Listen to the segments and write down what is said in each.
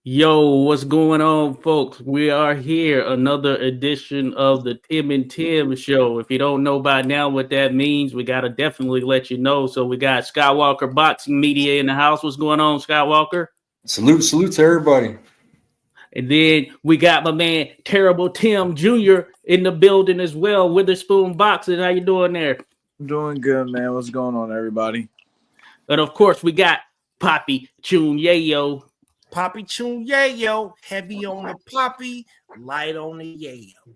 Yo, what's going on, folks? We are here, another edition of the Tim and Tim show. If you don't know by now what that means, we got to definitely let you know. So, we got Skywalker Boxing Media in the house. What's going on, Skywalker? Salute to everybody. And then we got my man, Terrible Tim Jr., in the building as well. Witherspoon Boxing. How you doing there? Doing good, man. What's going on, everybody? And of course, we got Poppy Chun Yayo. Poppy Chun Yayo, heavy on the poppy, light on the yayo.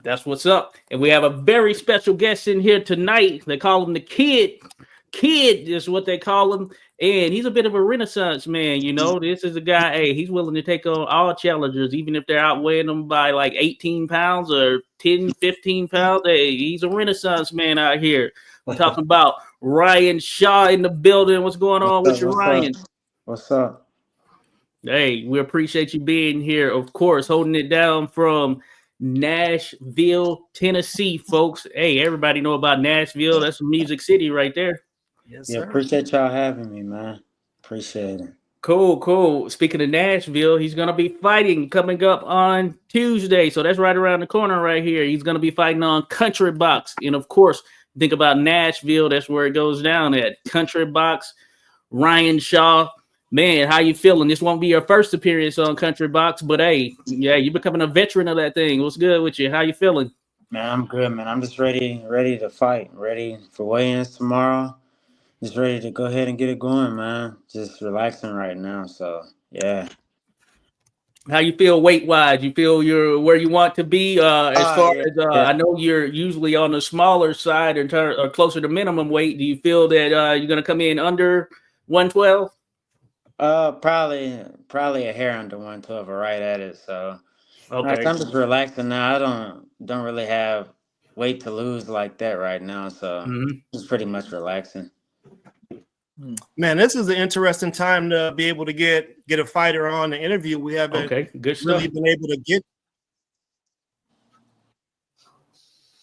That's what's up. And we have a very special guest in here tonight. They call him the Kid. Kid is what they call him. And he's a bit of a renaissance man. You know, this is a guy, hey, he's willing to take on all challengers, even if they're outweighing him by like 18 pounds or 10, 15 pounds. Hey, he's a renaissance man out here. We're talking about Ryan Shaw in the building. What's going on with you, Ryan? What's up? Hey, we appreciate you being here. Of course, holding it down from Nashville, Tennessee, folks. Hey, everybody know about Nashville. That's Music City right there. Yes, sir. Yeah, appreciate y'all having me, man. Appreciate it. Cool. Speaking of Nashville, he's going to be fighting coming up on Tuesday. So that's right around the corner right here. He's going to be fighting on Country Box. And, of course, think about Nashville. That's where it goes down at Country Box. Ryan Shaw. Man, how you feeling? This won't be your first appearance on Country Box, but hey, yeah, you're becoming a veteran of that thing. What's good with you? How you feeling? Man, I'm good, man. I'm just ready to fight. Ready for weigh-ins tomorrow. Just ready to go ahead and get it going, man. Just relaxing right now. So, yeah. How you feel weight-wise? You feel you're where you want to be? I know you're usually on the smaller side or closer to minimum weight. Do you feel that you're going to come in under 112? Probably a hair under 112 or right at it. So, okay. I'm just relaxing now. I don't really have weight to lose like that right now. So, just pretty much relaxing. Man, this is an interesting time to be able to get a fighter on the interview. We haven't really been able to get.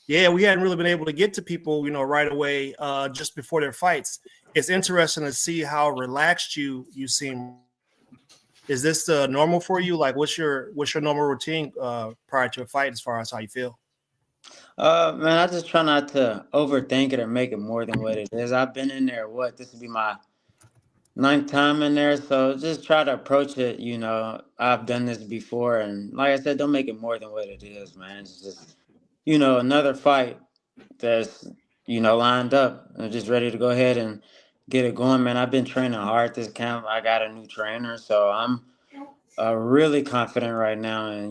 Yeah, we hadn't really been able to get to people, right away, just before their fights. It's interesting to see how relaxed you seem. Is this normal for you? Like, what's your normal routine prior to a fight, as far as how you feel? Man, I just try not to overthink it or make it more than what it is. I've been in there. This will be my 9th time in there, so just try to approach it. I've done this before, and like I said, don't make it more than what it is, man. It's just, another fight that's lined up and just ready to go ahead and get it going, man. I've been training hard this camp. I got a new trainer, so I'm really confident right now in,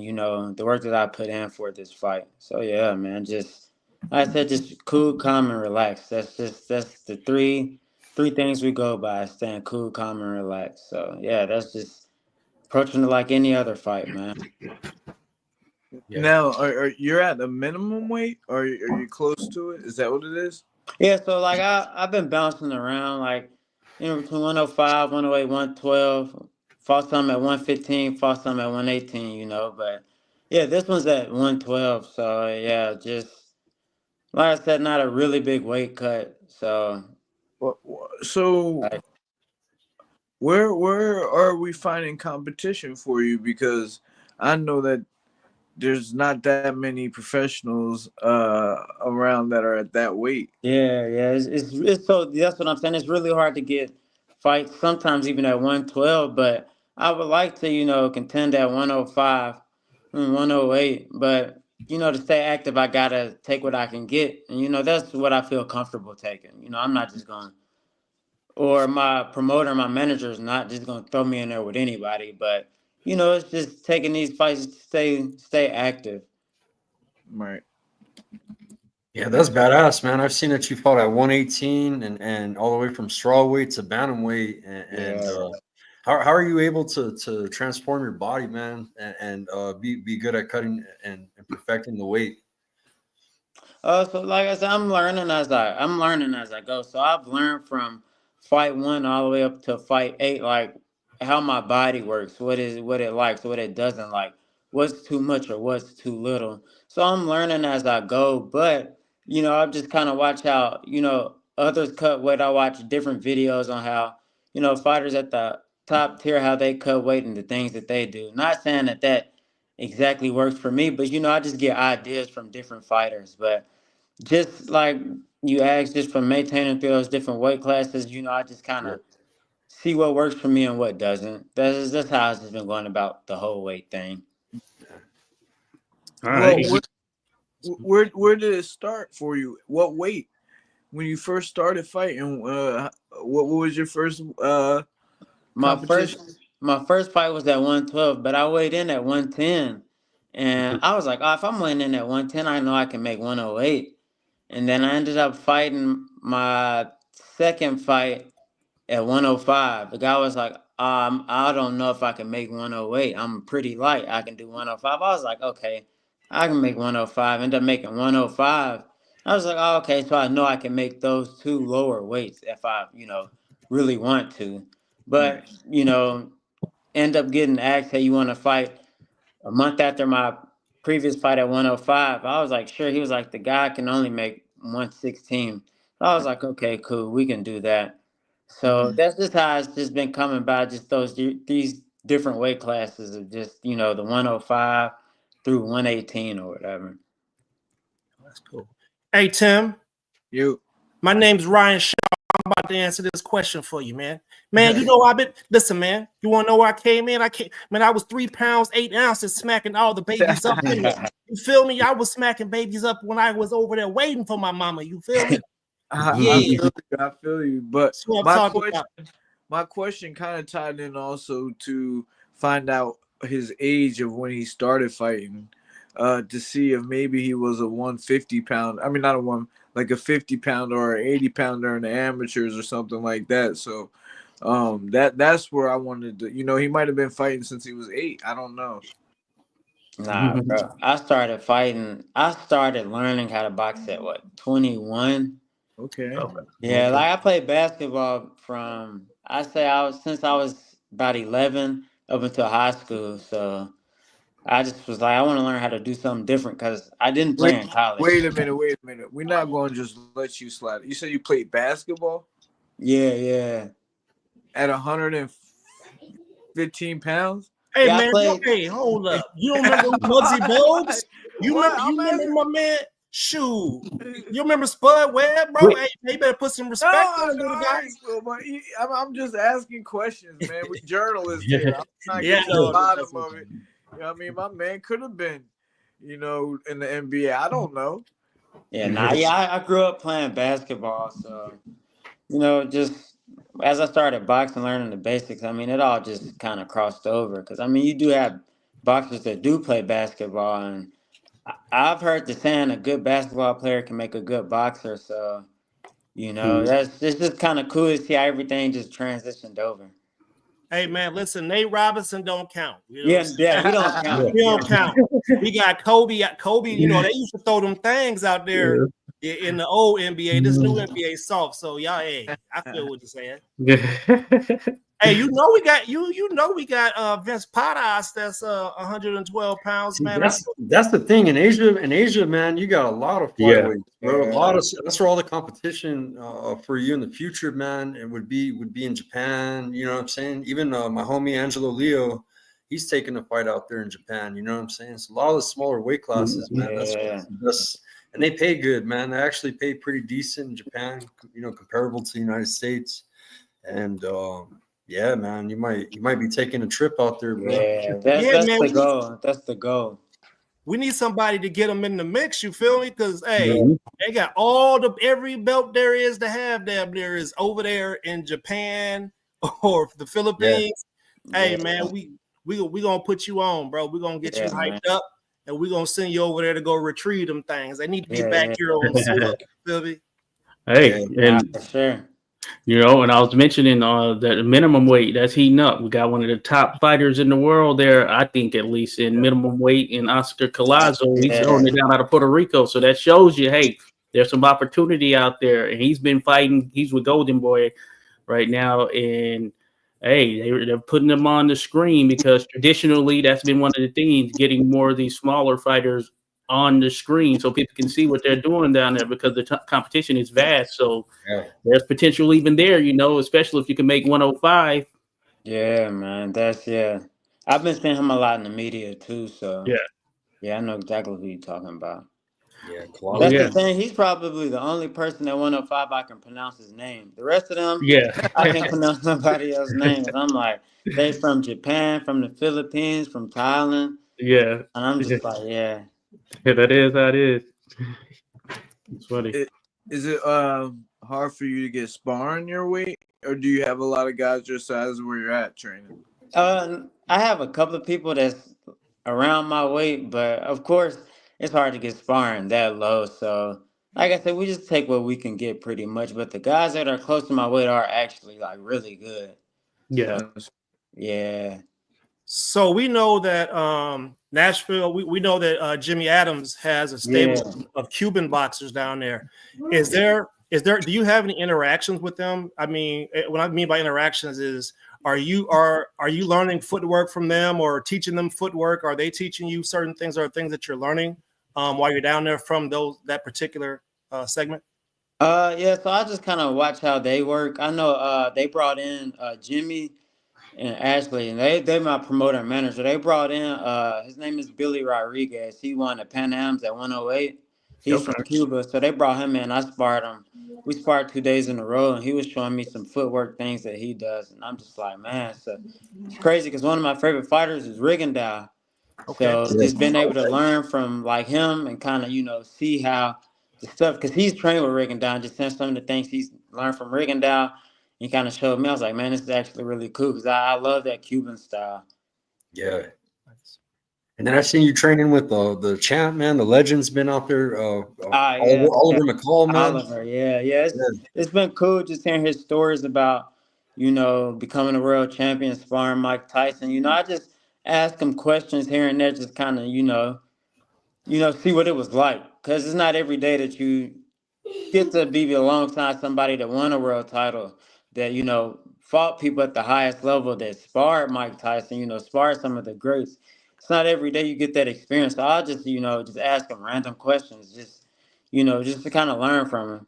the work that I put in for this fight. So, yeah, man, just, like I said, just cool, calm, and relaxed. That's the three things we go by: staying cool, calm, and relaxed. So, yeah, that's just approaching it like any other fight, man. Yeah. Now, are you at the minimum weight, or are you close to it? Is that what it is? Yeah, so like I've been bouncing around like between 105, 108, 112. Fought some at 115, fought some at 118. But yeah, this one's at 112. So yeah, just like I said, not a really big weight cut. So where are we finding competition for you? Because I know that there's not that many professionals around that are at that weight. Yeah. It's so that's what I'm saying. It's really hard to get fights sometimes even at 112, but I would like to, contend at 105, 108. But, to stay active, I gotta take what I can get. And, that's what I feel comfortable taking. I'm not just going, or my promoter, my manager is not just gonna throw me in there with anybody, but it's just taking these fights to stay active. Right. Yeah, that's badass, man. I've seen that you fought at 118 and all the way from strawweight to bantamweight. How are you able to transform your body, man, and be good at cutting and perfecting the weight? So like I said, I'm learning as I go. So I've learned from fight 1 all the way up to fight 8, like how my body works, what it likes, what it doesn't like, what's too much or what's too little. So I'm learning as I go, but I just kind of watch how others cut weight. I watch different videos on how fighters at the top tier how they cut weight and the things that they do. Not saying that exactly works for me, but I just get ideas from different fighters. But just like you asked, just from maintaining through those different weight classes, I just kind Yeah. of see what works for me and what doesn't. That's how I've just been going about the whole weight thing. All Well, right. where did it start for you? What weight when you first started fighting? What was your first My competition? first fight was at 112, but I weighed in at 110. And I was like, oh, if I'm weighing in at 110, I know I can make 108. And then I ended up fighting my second fight at 105. The guy was like, I don't know if I can make 108. I'm pretty light. I can do 105. I was like, okay, I can make 105. Ended up making 105. I was like, oh, okay, so I know I can make those two lower weights if I, really want to. But, end up getting asked, hey, you want to fight a month after my previous fight at 105? I was like, sure. He was like, the guy can only make 116. I was like, okay, cool. We can do that. So that's just how it's just been coming by, just these different weight classes of just, the 105 through 118 or whatever. That's cool. Hey, Tim. You. My name's Ryan Shaw. I'm about to answer this question for you, man. Man, listen, man. You want to know where I came in? I was 3 pounds, 8 ounces smacking all the babies up. You feel me? I was smacking babies up when I was over there waiting for my mama. You feel me? I feel you. But about. My question kind of tied in also to find out his age of when he started fighting, to see if maybe he was a 150 pound. I mean, not like a 50 pounder or an 80 pounder in the amateurs or something like that. So, that's where I wanted to. He might have been fighting since he was 8. I don't know. Nah, bro. I started learning how to box at 21. Okay. Yeah, like I played basketball since I was about 11 up until high school. So I just was like, I want to learn how to do something different because I didn't play in college. Wait a minute. We're not going to just let you slide. You said you played basketball? Yeah. At 115 pounds? Hey, Yeah, man, hold up. You don't remember Muggsy Bogues? You remember my man? Shoot. You remember Spud Webb, bro? Hey, you better put some respect on the guys. I'm just asking questions, man. We're journalists here. I'm not getting to the bottom of it. I mean, my man could have been, in the NBA. I don't know. Yeah, I grew up playing basketball. So, just as I started boxing, learning the basics, I mean, it all just kind of crossed over. Because, I mean, you do have boxers that do play basketball. And I've heard the saying a good basketball player can make a good boxer. So, it's just kind of cool to see how everything just transitioned over. Hey, man, listen, Nate Robinson don't count. He don't count. He don't count. We got Kobe. Kobe, they used to throw them things out there in the old NBA. This new NBA soft. So, y'all, hey, I feel what you're saying. Hey, we got Vince Potas that's 112 pounds, man. That's the thing in Asia, man, you got a lot of flyweights, bro. That's where all the competition for you in the future, man. It would be in Japan. You know what I'm saying? Even my homie Angelo Leo, he's taking a fight out there in Japan. You know what I'm saying? It's a lot of the smaller weight classes, man. That's and they pay good, man. They actually pay pretty decent in Japan. Comparable to the United States, and yeah, man, you might be taking a trip out there, bro. Yeah, that's the goal. That's the goal. We need somebody to get them in the mix. You feel me? Because they got every belt there is to have. There is over there in Japan or the Philippines. Yeah. Hey, man, we gonna put you on, bro. We're gonna get you hyped up, and we're gonna send you over there to go retrieve them things. They need to be back here on the feel me? Hey, and sure. And I was mentioning the minimum weight that's heating up. We got one of the top fighters in the world there, I think, at least in minimum weight, in Oscar Collazo. He's throwing it down out of Puerto Rico. So that shows you, hey, there's some opportunity out there. And he's been fighting. He's with Golden Boy right now. And, hey, they're putting him on the screen because traditionally that's been one of the things, getting more of these smaller fighters on the screen so people can see what they're doing down there because the competition is vast. So there's potential even there, especially if you can make 105. Yeah, man. I've been seeing him a lot in the media too, so Yeah. yeah, I know exactly who you're talking about. Yeah, Oh That's Claudio. the yeah. thing. He's probably the only person at 105 I can pronounce his name. The rest of them, Yeah. I can't pronounce nobody else's name. And I'm like, they from Japan, from the Philippines, from Thailand, Yeah. and I'm Yeah. just like, yeah. That is how it is. It's funny. Is it hard for you to get sparring your weight, or do you have a lot of guys your size where you're at training? I have a couple of people that's around my weight, but of course, it's hard to get sparring that low. So, like I said, we just take what we can get pretty much. But the guys that are close to my weight are actually like really good. Yeah. So, yeah. So we know that Nashville, we know that Jimmy Adams has a Yeah. stable of Cuban boxers down there. Do you have any interactions with them? I mean, what I mean by interactions is are you learning footwork from them or teaching them footwork? Are they teaching you certain things or things that you're learning while you're down there from that particular segment? Yeah, so I just kind of watch how they work. I know they brought in Jimmy and Ashley, and they my promoter and manager. They brought in his name is Billy Rodriguez. He won the Pan Am's at 108. He's from Okay. Cuba, so they brought him in. I sparred him. We sparred 2 days in a row, and he was showing me some footwork things that he does, and I'm just like, man, so it's crazy because one of my favorite fighters is Rigondeaux. Okay. So Yeah. just being able to learn from like him and kind of see how the stuff because he's trained with Rigondeaux, just seeing some of the things he's learned from Rigondeaux. He kind of showed me. I was like, man, this is actually really cool because I love that Cuban style. Yeah. And then I've seen you training with the champ, man. The legend's been out there. Yeah, Oliver McCall, man. Oliver. Yeah. Yeah. It's been cool just hearing his stories about becoming a world champion, sparring Mike Tyson. I just ask him questions here and there, just kind of see what it was like because it's not every day that you get to be alongside somebody that won a world title, that fought people at the highest level, that sparred Mike Tyson, sparred some of the greats. It's not every day you get that experience. So I'll just just ask him random questions, just to kind of learn from him.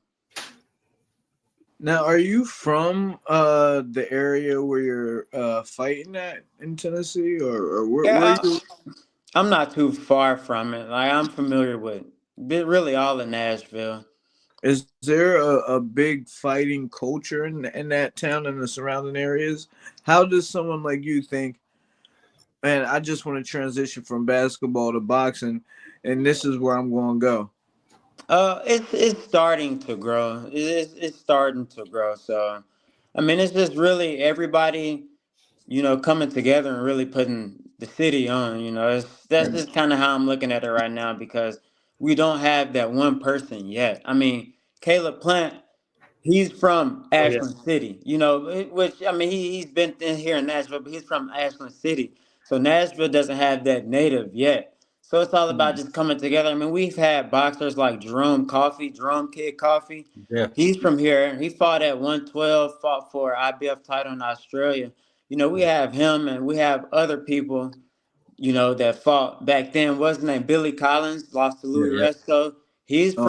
Now, are you from the area where you're fighting at in Tennessee, or where Yeah, you? I'm not too far from it. Like I'm familiar with really all of Nashville. Is there a big fighting culture in that town and the surrounding areas? How does someone like you think, man, I just want to transition from basketball to boxing, and this is where I'm going to go? It's starting to grow. It's starting to grow. So, I mean, it's just really everybody, coming together and really putting the city on. That's just kind of how I'm looking at it right now because we don't have that one person yet. I mean, Caleb Plant. He's from Oh yeah. Ashland City, which I mean he's been in here in Nashville, but he's from Ashland City. So Nashville doesn't have that native yet. So it's all about just coming together. I mean, we've had boxers like Jerome Kid Coffee. Yeah. He's from here. He fought at 112, fought for IBF title in Australia. We have him and we have other people that fought back then. What's his name? Billy Collins lost to Yeah. Louis Yeah. Resco. He's Oh,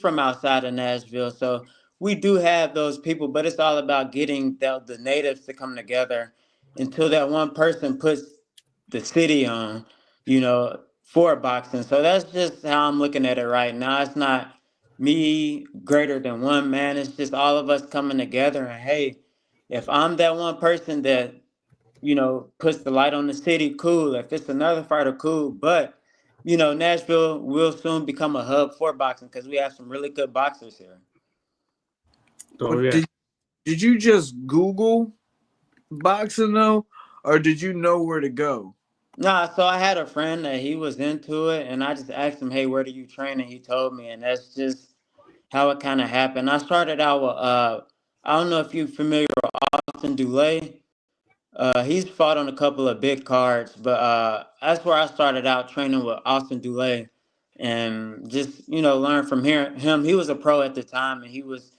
from outside of Nashville. So we do have those people, but it's all about getting the natives to come together until that one person puts the city on, for boxing. So that's just how I'm looking at it right now. It's not me greater than one man. It's just all of us coming together and hey, if I'm that one person that puts the light on the city, cool. If it's another fighter, cool. But, Nashville will soon become a hub for boxing because we have some really good boxers here. Oh but yeah. did you just Google boxing though, or did you know where to go? Nah, so I had a friend that he was into it, and I just asked him, hey, where do you train? And he told me, and that's just how it kind of happened. I started out with, I don't know if you're familiar with Austin Dulay. He's fought on a couple of big cards, but that's where I started out training with Austin Dulay, and just learn from him. He was a pro at the time, and he was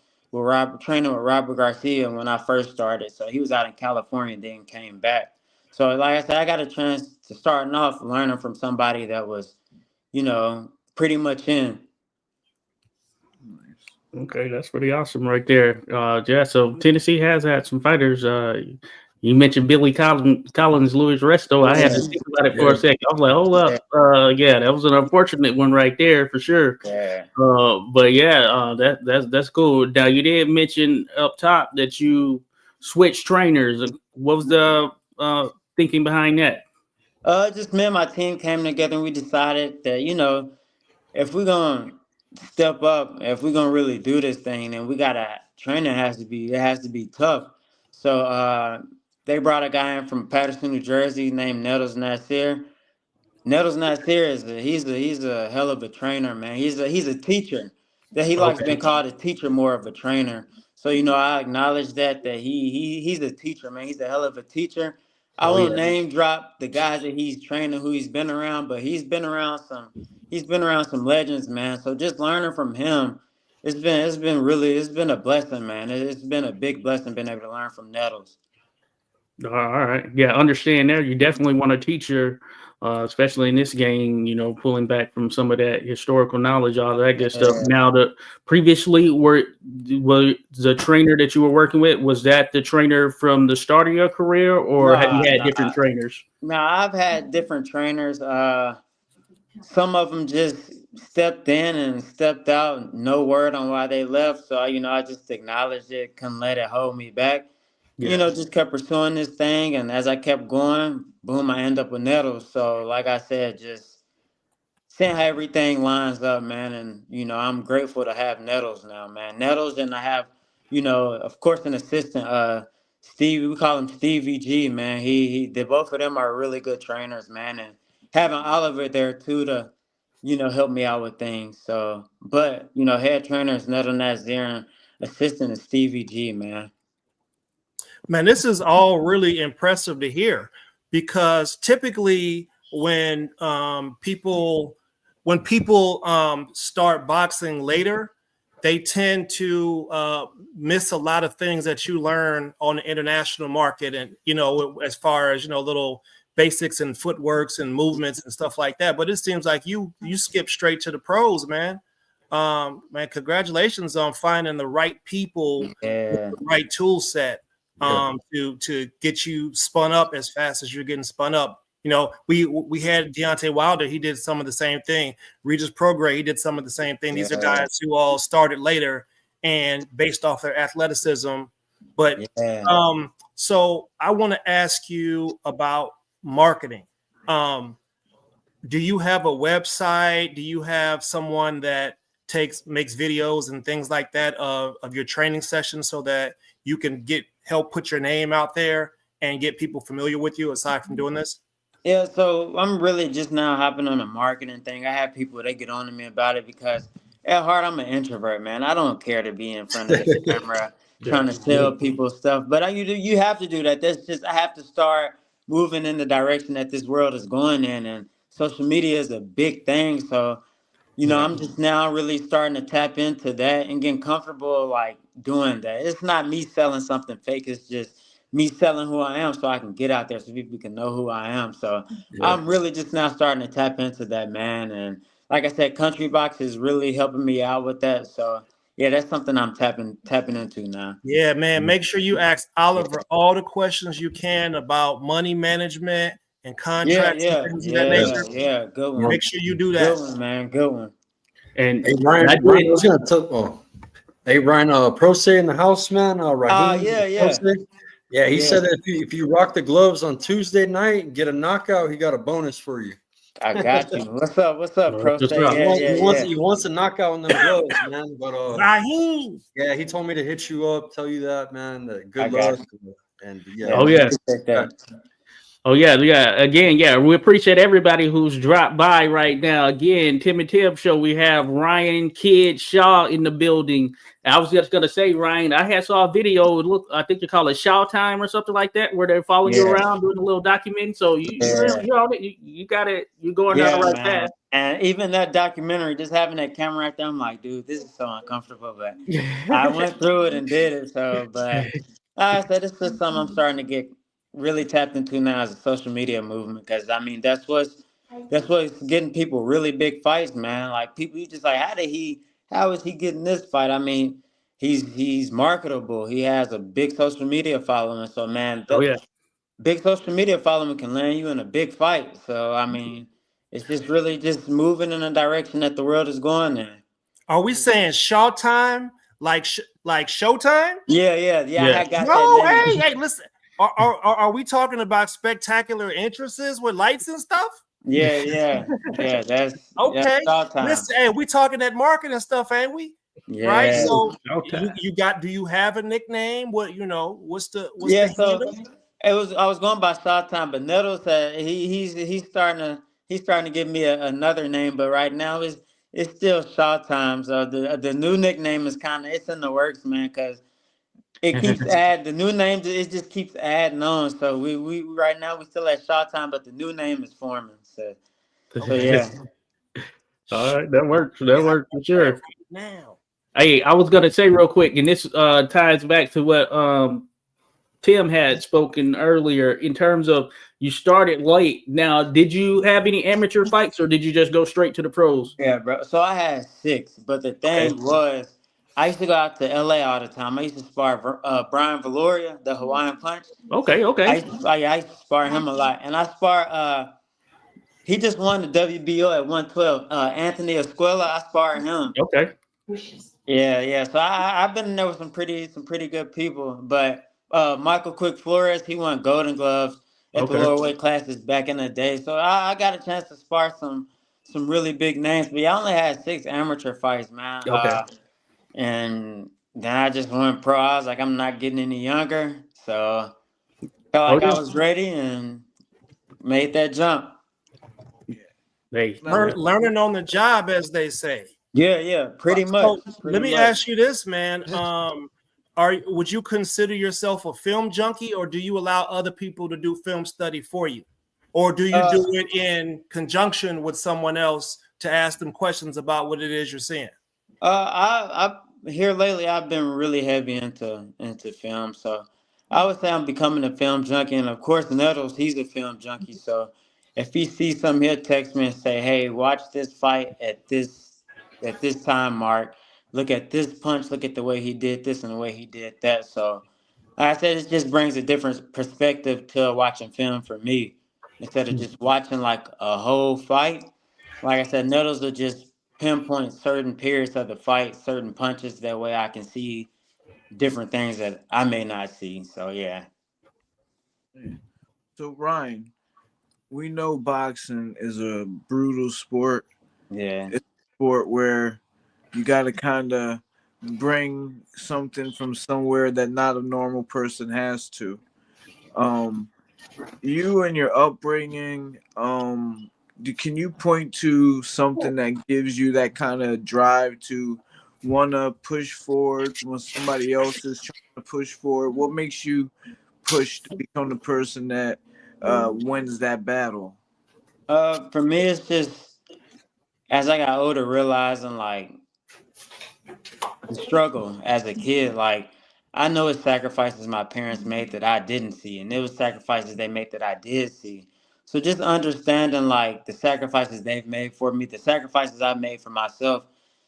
training with Robert Garcia when I first started. So he was out in California, and then came back. So like I said, I got a chance to starting off learning from somebody that was, pretty much in. Okay, that's pretty awesome right there. Yeah, so Tennessee has had some fighters. You mentioned Billy Collins, Louis Resto. I had to think about it for a second. I was like, hold up. Yeah, that was an unfortunate one right there for sure. Yeah. But yeah, that's cool. Now you did mention up top that you switched trainers. What was the thinking behind that? Just me and my team came together and we decided that, if we're gonna step up, if we're gonna really do this thing, then we gotta training has to be tough. So they brought a guy in from Patterson, New Jersey, named Nettles Nasir. Nettles Nasir he's a hell of a trainer, man. He's a teacher. That he likes Okay. being called a teacher more of a trainer. So I acknowledge that he's a teacher, man. He's a hell of a teacher. I Oh won't yeah. name drop the guys that he's training, who he's been around, but he's been around some legends, man. So just learning from him, it's been a blessing, man. It's been a big blessing being able to learn from Nettles. All right. Yeah, understand there. You definitely want a teacher, especially in this game, pulling back from some of that historical knowledge, all that good stuff. Yeah. Now, previously was the trainer that you were working with, was that the trainer from the start of your career, or have you had different trainers? No, I've had different trainers. Some of them just stepped in and stepped out, no word on why they left. So, I just acknowledged it, couldn't let it hold me back. Yeah. Just kept pursuing this thing. And as I kept going, boom, I end up with Nettles. So, like I said, just seeing how everything lines up, man. And, I'm grateful to have Nettles now, man. Nettles, and I have, of course, an assistant, Steve, we call him Stevie G, man. They both of them are really good trainers, man. And having Oliver there too to, help me out with things. So, but, head trainer is Nettle Nazir and assistant is Stevie G, man. Man, this is all really impressive to hear, because typically when people start boxing later, they tend to miss a lot of things that you learn on the international market, and as far as little basics and footworks and movements and stuff like that. But it seems like you skip straight to the pros, man. Man, congratulations on finding the right people with Yeah. the right tool set to get you spun up as fast as you're getting spun up. We had Deontay Wilder. He did some of the same thing. Regis Prograis, he did some of the same thing. These are guys who all started later and based off their athleticism. But so I want to ask you about marketing. Do you have a website? Do you have someone that makes videos and things like that of your training sessions, so that you can help put your name out there and get people familiar with you aside from doing this? Yeah, so I'm really just now hopping on the marketing thing. I have people that get on to me about it because at heart I'm an introvert, man. I don't care to be in front of the camera trying to sell people stuff. But you have to do that. I have to start moving in the direction that this world is going in, and social media is a big thing. So, I'm just now really starting to tap into that and getting comfortable like doing that. It's not me selling something fake. It's just me selling who I am so I can get out there so people can know who I am. So I'm really just now starting to tap into that, man. And like I said, Country Box is really helping me out with that. So yeah, that's something I'm tapping into now. Yeah, man. Make sure you ask Oliver all the questions you can about money management and contracts and things of that nature. Yeah, good one. Make sure you do that. Good one, man. Good one. And hey, Ryan, I was gonna tell. Hey, Ryan, Pro Se in the house, man. Raheem, yeah. He said that if you rock the gloves on Tuesday night and get a knockout, he got a bonus for you. I got you. What's up, Pro Se? He wants a knockout on them gloves, man. But Raheem. Yeah, he told me to hit you up, tell you that, man. Good luck. And Oh yeah. Again, we appreciate everybody who's dropped by right now. Again, Tim and Tim show. We have Ryan Kid Shaw in the building. I was just gonna say, Ryan, I saw a video. Look, I think you call it Shaw Time or something like that, where they're following you around doing a little document. So you got it. You're going down the right path. And even that documentary, just having that camera right there, I'm like, dude, this is so uncomfortable. But I went through it and did it. So, but like I said, this is something I'm starting to get really tapped into now as a social media movement, because I mean that's what's getting people really big fights, man. Like people, you just like, how is he getting this fight? I mean, he's marketable. He has a big social media following. So man, Oh that yeah. big social media following can land you in a big fight. So I mean, it's just really just moving in the direction that the world is going in. Are we saying Showtime like Showtime? Yeah. I Yeah. had got that No, name. hey, listen. Are we talking about spectacular entrances with lights and stuff? Yeah. That's Okay. all time. Listen, hey, we talking that marketing stuff, ain't we? Right. Yeah. So Okay. you got, do you have a nickname? What, what's the Yeah, so handle? I was going by Showtime, but Nettles said he's starting to give me another name, but right now it's still Showtime. So the new nickname is kind of it's in the works, man, because it keeps the new names it just keeps adding on. So we right now we still at Showtime, but the new name is forming. So yeah. All right, that works. That works for sure. Now. Hey, I was gonna say real quick, and this ties back to what Tim had spoken earlier in terms of you started late. Now, did you have any amateur fights, or did you just go straight to the pros? Yeah, bro. So I had 6, but the Okay. thing was, I used to go out to LA all the time. I used to spar Brian Valoria, the Hawaiian Punch. Okay. Okay. I used to spar him a lot, and I spar. He just won the WBO at 112. Anthony Escuela, I sparred him. Okay. Yeah. So I've been in there with some pretty good people. But Michael Quick Flores, he won Golden Gloves at the Okay. lower weight classes back in the day. So I got a chance to spar some really big names. But I only had 6 amateur fights, man. Okay. And then I just went pro. I was like, I'm not getting any younger. So felt Oh like I yeah. was ready and made that jump. Hey. Learning on the job, as they say. Yeah, pretty much. So Pretty let me much. ask you this, man. Would you consider yourself a film junkie, or do you allow other people to do film study for you? Or do you do it in conjunction with someone else to ask them questions about what it is you're seeing? I here lately I've been really heavy into film, so I would say I'm becoming a film junkie, and of course Nettles, he's a film junkie. So if he sees something, he'll text me and say, "Hey, watch this fight at this time mark. Look at this punch. Look at the way he did this and the way he did that." So like I said, it just brings a different perspective to watching film for me instead of just watching like a whole fight. Like I said, Nettles will just pinpoint certain periods of the fight, certain punches. That way I can see different things that I may not see. So yeah. So Ryan, we know boxing is a brutal sport. Yeah. It's a sport where you got to kind of bring something from somewhere that not a normal person has to. Um, you and your upbringing, can you point to something that gives you that kind of drive to want to push forward when somebody else is trying to push forward? What makes you push to become the person that wins that battle? For me it's just as I got older realizing like the struggle as a kid. Like I know it's sacrifices my parents made that I didn't see, and it was sacrifices they made that I did see. So just understanding like the sacrifices they've made for me, the sacrifices I've made for myself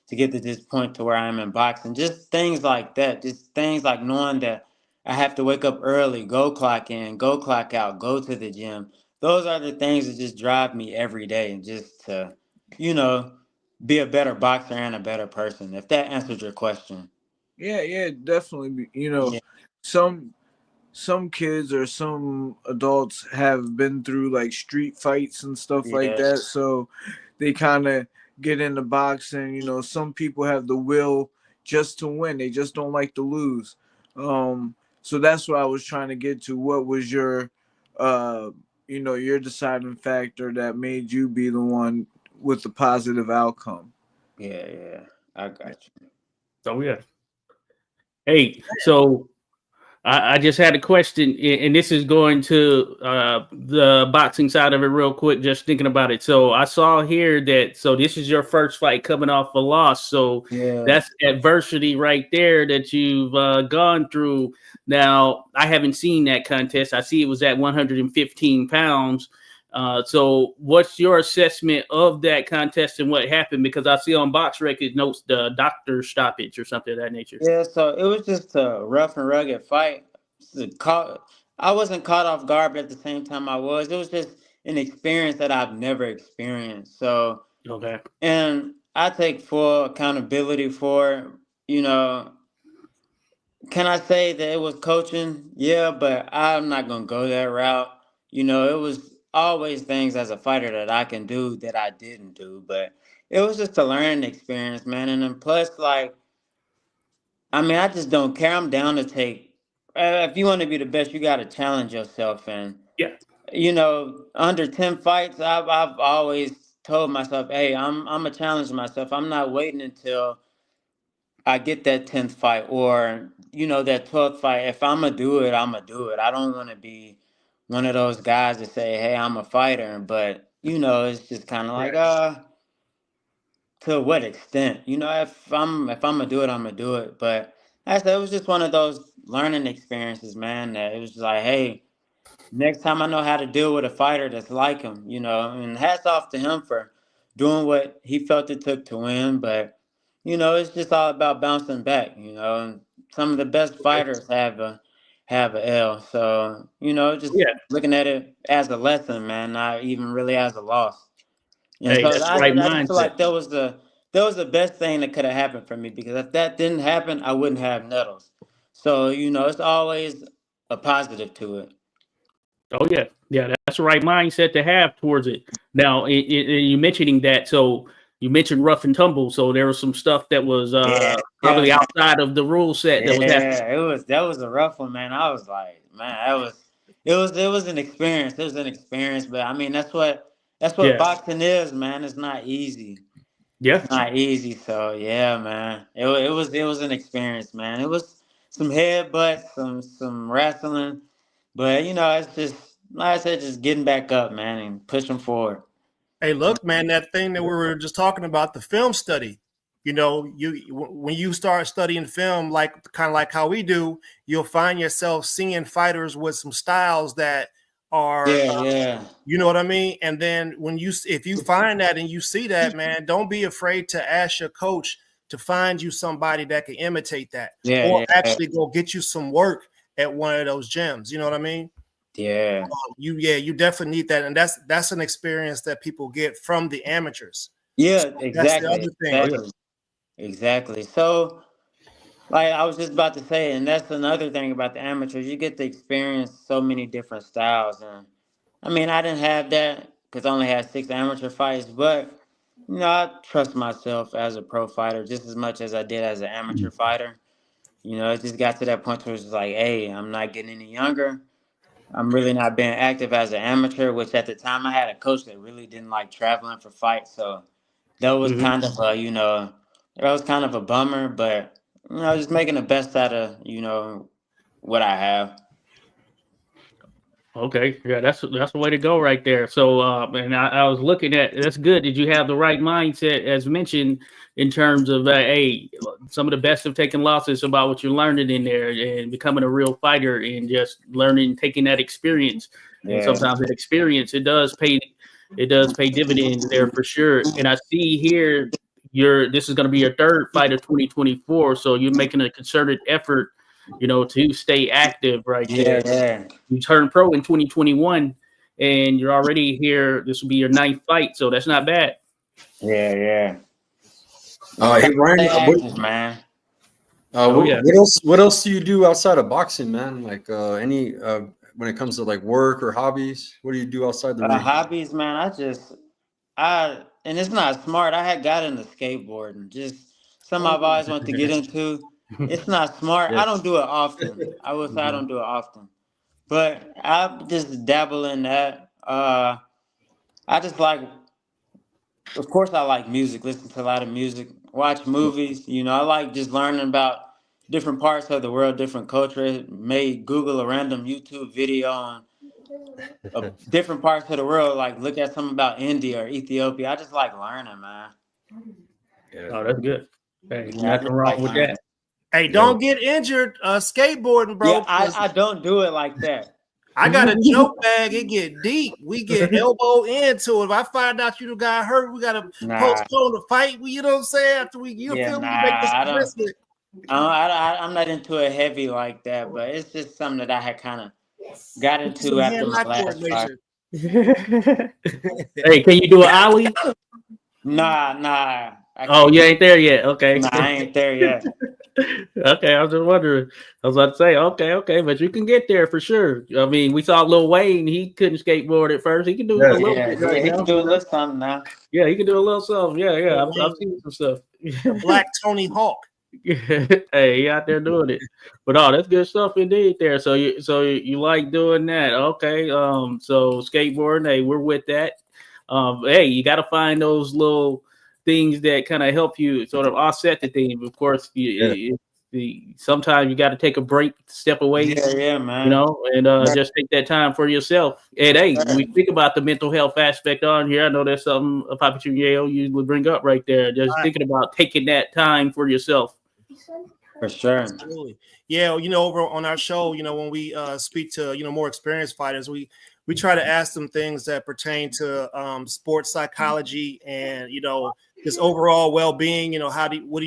to get to this point to where I am in boxing, just things like that. Just things like knowing that I have to wake up early, go clock in, go clock out, go to the gym. Those are the things that just drive me every day, and just to, you know, be a better boxer and a better person. If that answers your question. Yeah, definitely. Yeah. Some kids or some adults have been through like street fights and stuff like Yeah. that, so they kind of get into boxing. Some people have the will just to win; they just don't like to lose. So that's what I was trying to get to. What was your deciding factor that made you be the one with the positive outcome? Yeah. I got you. Oh yeah. Hey, so I just had a question, and this is going to the boxing side of it real quick, just thinking about it. So I saw here that, so this is your first fight coming off a loss. So Yeah. that's adversity right there that you've gone through. Now, I haven't seen that contest. I see it was at 115 pounds. So what's your assessment of that contest and what happened? Because I see on Box Record notes the doctor stoppage or something of that nature. Yeah, so it was just a rough and rugged fight. I wasn't caught off guard, but at the same time I was. It was just an experience that I've never experienced. So, Okay. and I take full accountability for it. You know, can I say that it was coaching? Yeah, but I'm not gonna go that route. You know, it was always things as a fighter that I can do that I didn't do, but it was just a learning experience, man. And then plus, like, I mean, I just don't care. I'm down to take. If you want to be the best, you got to challenge yourself. And Yeah. you know, under 10 fights, I've always told myself, hey, I'm a challenge myself. I'm not waiting until I get that 10th fight or you know that 12th fight. If I'm gonna do it, I'm gonna do it. I don't want to be one of those guys that say, hey, I'm a fighter, but you know, it's just kind of like to what extent? You know, if I'm gonna do it, I'm gonna do it. But I said it was just one of those learning experiences, man. That it was just like, hey, next time I know how to deal with a fighter that's like him, you know. And hats off to him for doing what he felt it took to win. But you know, it's just all about bouncing back. You know, and some of the best fighters have a L. So you know, just Yeah. looking at it as a lesson, man, not even really as a loss. And Hey, so that's the right I just feel mindset. like that was the best thing that could have happened for me because if that didn't happen, I wouldn't have Nettles. So you know, it's always a positive to it. Oh yeah, yeah, that's the right mindset to have towards it. Now, you mentioning that, so you mentioned rough and tumble, so there was some stuff that was probably Yeah, outside of the rule set that was happening. yeah, that was a rough one, man. I was like, man, it was an experience. It was an experience, but I mean, that's what Yeah, boxing is, man. It's not easy. yeah, It's not easy. So yeah, man. It was an experience, man. It was some headbutts, some wrestling, but you know, it's just like I said, just getting back up, man, and pushing forward. Hey, look, man, that thing that we were just talking about, the film study. You know, when you start studying film, like kind of like how we do, you'll find yourself seeing fighters with some styles that are, Yeah, yeah, you know what I mean. And then if you find that and you see that, man, don't be afraid to ask your coach to find you somebody that can imitate that, yeah, or yeah, actually go get you some work at one of those gyms. You know what I mean? yeah. You definitely need that, and that's an experience that people get from the amateurs. So Yeah, that's the exactly, other thing. oh yeah, exactly, exactly. So, like I was just about to say, and that's another thing about the amateurs. You get to experience so many different styles, and I mean, I didn't have that because I only had 6 amateur fights, but you know, I trust myself as a pro fighter just as much as I did as an amateur fighter. You know, it just got to that point where it's like, hey, I'm not getting any younger. I'm really not being active as an amateur, which at the time I had a coach that really didn't like traveling for fights. So that was hmm kind of a, you know, that was kind of a bummer, but, you know, just making the best out of, you know, what I have. okay, yeah, that's the way to go right there. So, and I was looking at that's good. Did you have the right mindset as mentioned in terms of hey, some of the best have taken losses about what you're learning in there and becoming a real fighter and just learning, taking that experience. And Yeah. sometimes that experience it does pay dividends there for sure. And I see here this is going to be your third fight of 2024, so you're making a concerted effort, to stay active right Yeah, there. yeah. You turned pro in 2021, and you're already here. This will be your 9th fight, so that's not bad. Yeah, yeah. Hey Ryan, Stay active, man. Oh yeah. what else? What else do you do outside of boxing, man? Like any when it comes to like work or hobbies, what do you do outside the ring? Hobbies, man. And it's not smart. I had got into skateboarding, just something I've always wanted to get into. It's not smart. Yeah. I don't do it often. I would say I don't do it often, but I just dabble in that. I just like, of course, I like music. Listen to a lot of music. Watch movies. You know, I like just learning about different parts of the world, different culture. May Google a random YouTube video on of different parts of the world, like look at something about India or Ethiopia. I just like learning, man. Yeah, Oh, that's good. Hey, Yeah, I nothing just wrong like with learning. that. Hey, yeah. don't get injured skateboarding, Yeah, bro. Because I don't do it like that. I got a joke bag. It get deep. We get elbow into it. If I find out you got hurt, we got to postpone the fight. You know what I'm saying? After we, you feel me? Make this aggressive. I'm not into it heavy like that, but it's just something that I had kind of got into after my last fight. Hey, can you do an ollie? Nah. Oh, you ain't there yet. Okay. Nah, I ain't there yet. Okay, I was just wondering. I was about to say, okay, but you can get there for sure. I mean, we saw Lil Wayne. He couldn't skateboard at first. He can do a little bit right he now. can do a little something now. Yeah, he can do a little something. Yeah. I've seen some stuff. Black Tony Hawk. Hey, he out there doing it. But that's good stuff indeed there. So you like doing that. Okay. So skateboarding, hey, we're with that. Hey, you gotta find those little things that kind of help you sort of offset the thing. Of course, sometimes you got to take a break, step away. Yeah, man. You know, and just take that time for yourself. And hey, when we think about the mental health aspect on here, I know there's something Papa Yale you would bring up right there. Just thinking about taking that time for yourself. For sure. Absolutely. Yeah, over on our show, when we speak to more experienced fighters, we try to ask them things that pertain to sports psychology and just overall well-being. What do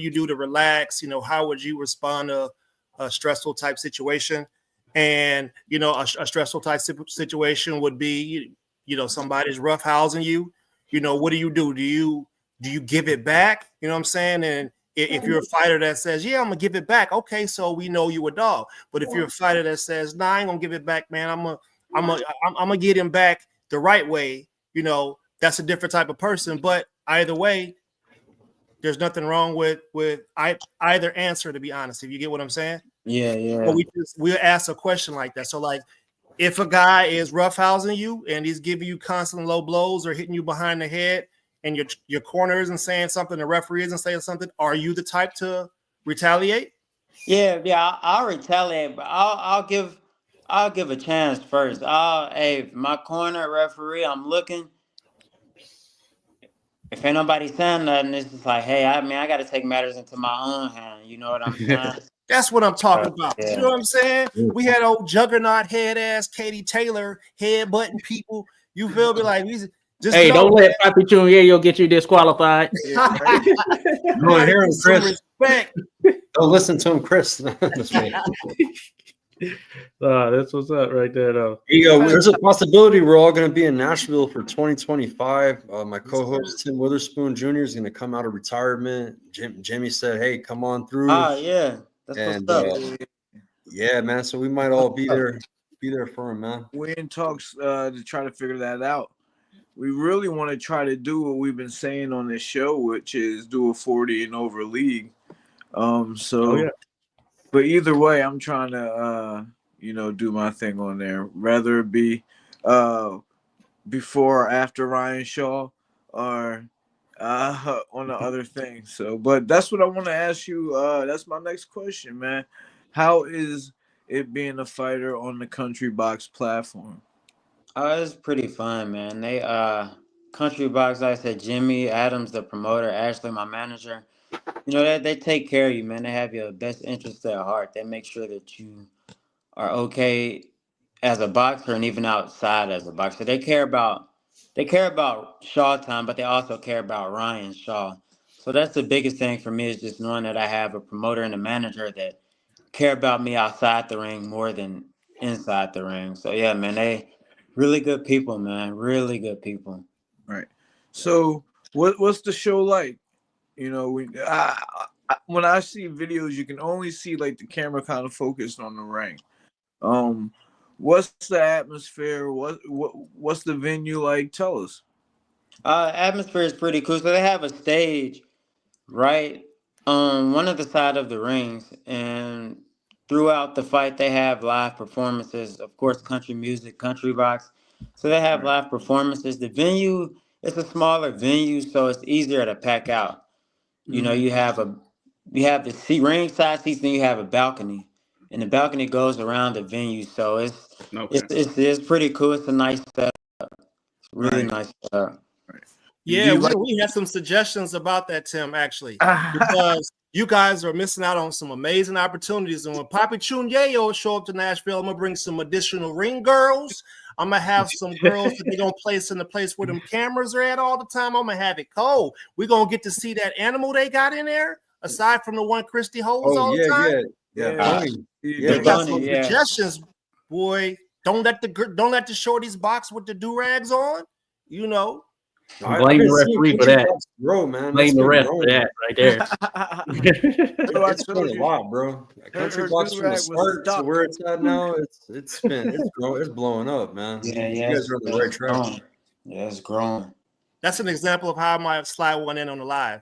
you do to relax? How would you respond to a stressful type situation? And a stressful type situation would be somebody's roughhousing you. What do? Do you give it back? You know what I'm saying? And if you're a fighter that says, yeah, I'm gonna give it back, okay, so we know you a dog. But if you're a fighter that says, nah, I ain't gonna give it back, man, I'm gonna get him back the right way, that's a different type of person. But either way, there's nothing wrong with either answer, to be honest, if you get what I'm saying. Yeah. But we'll ask a question like that. So like, if a guy is roughhousing you and he's giving you constant low blows or hitting you behind the head, and your corner isn't saying something, the referee isn't saying something, are you the type to retaliate? Yeah, I'll retaliate, but I'll give a chance first. Hey, my corner referee, I'm looking. If ain't nobody saying nothing, it's just like, hey, I got to take matters into my own hand. You know what I'm saying? That's what I'm talking about. Yeah. You know what I'm saying? We had old juggernaut head ass Katie Taylor headbutting people. You feel me? Like hey, don't let Papi Junior get you disqualified. You want to hear him, Chris? Respect. Don't listen to him, Chris. That's what's up right there, though. There's a possibility we're all going to be in Nashville for 2025. My co-host Tim Witherspoon Jr. is going to come out of retirement. Jimmy said, "Hey, come on through." Yeah, that's what's up. Yeah, man. So we might all be there for him, man. We're in talks to try to figure that out. We really want to try to do what we've been saying on this show, which is do a 40 and over league. But either way, I'm trying to do my thing on there, rather it be before or after Ryan Shaw or on the other thing. So, but that's what I want to ask you. That's my next question, man. How is it being a fighter on the Country Box platform? It's pretty fun, man. They Country Box, like I said, Jimmy Adams, the promoter, Ashley, my manager. They take care of you, man. They have your best interest at heart. They make sure that you are okay as a boxer and even outside as a boxer. They care about Shaw time, but they also care about Ryan Shaw. So that's the biggest thing for me, is just knowing that I have a promoter and a manager that care about me outside the ring more than inside the ring. So yeah, man, they really good people, man. Really good people. Right. So what's the show like? When I see videos, you can only see like the camera kind of focused on the ring. What's the atmosphere? What's the venue like? Tell us. Atmosphere is pretty cool. So they have a stage right on one of the side of the rings, and throughout the fight they have live performances. Of course, country music, Country Box. So they have live performances. The venue, it's a smaller venue, so it's easier to pack out. You have the ringside seats, then you have a balcony, and the balcony goes around the venue. So it's pretty cool. It's a nice setup. It's really nice setup. Right. Yeah, we have some suggestions about that, Tim, actually, because you guys are missing out on some amazing opportunities. And when Papi Chunyeyo show up to Nashville, I'm gonna bring some additional ring girls. I'm gonna have some girls that they're gonna place in the place where them cameras are at all the time. I'm gonna have it cold. We're gonna get to see that animal they got in there, aside from the one Christy holds all the time. Yeah. They got some Yeah. suggestions, boy. Don't let the shorties box with the do-rags on, you know. Blame the referee for that. Bro, man. Blame the ref for that right there. It's been a lot, bro. Country box from the start to where it's at now, it's blowing up, man. Yeah, You guys are on the right track. Yeah, it's growing. That's an example of how I might slide one in on the live.